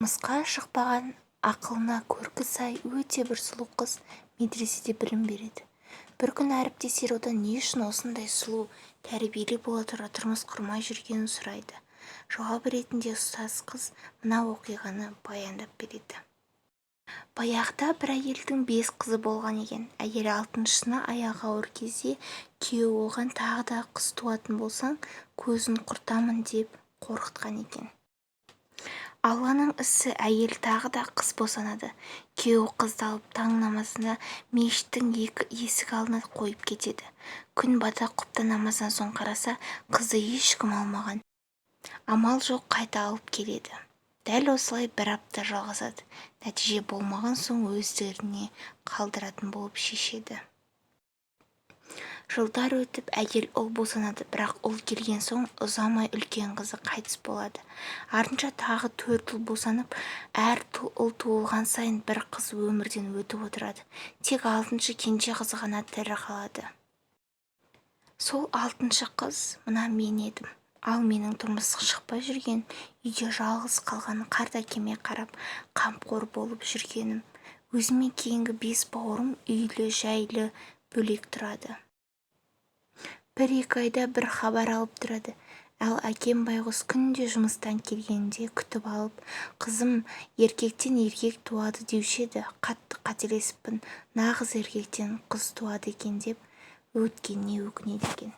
Мысқа шықпаған ақылына көркі сай өте бір сұлу қыз медреседе білім береді. Бір күні әріптестері одан не үшін осындай сұлу, тәрбиелі бола тұра тұрмыс құрмай жүргенін сұрайды. Жауап ретінде ұстаз қыз мына оқиғаны баяндап береді. Баяғыда бір әйелдің 5 қызы болған екен. Әйел 6-шысына аяғы ауыр кезде күйеуі оған тағы да қыз туатын болсаң, көзін құртамын деп қорқытқан екен. Алланың ісі, әйел тағы да қыз босанады. Күйеуі қызды алып таң намазына мешіттің есік алдына қойып кетеді. Күн бата құпта намаздан соң қараса, қызды ешкім алмаған. Амал жоқ, қайта алып келеді. Дәл осылай бір апта жалғасады. Нәтиже болмаған соң өздеріне қалдыратын болып шешеді. Жылдар өтіп әйел ұл босанады, бірақ ұл келген соң ұзамай үлкен қызы қайтыс болады. Артынша тағы 4 ұл босанып, әр ұл туылған сайын бір қыз өмірден өтіп отырады. Тек 6-шы кенже қызы ғана тірі қалады. Сол 6-шы қыз мына мен едім. Ал менің тұрмысқа шықпай жүрген, үйде жалғыз қалған қарт әкеме қарап қамқор болып жүргенім. Өзіме кейінгі 5 бауырым үйлі, жайлы, бөлек тұрады. 1-2 айда бір хабар алып тұрады. Ал әкем байғұс күнде жұмыстан келгенде күтіп алып, қызым еркектен еркек туады деуші еді. Қатты қателесіппін, нағыз еркектен қыз туады екен деп өткеніне өкінеді екен.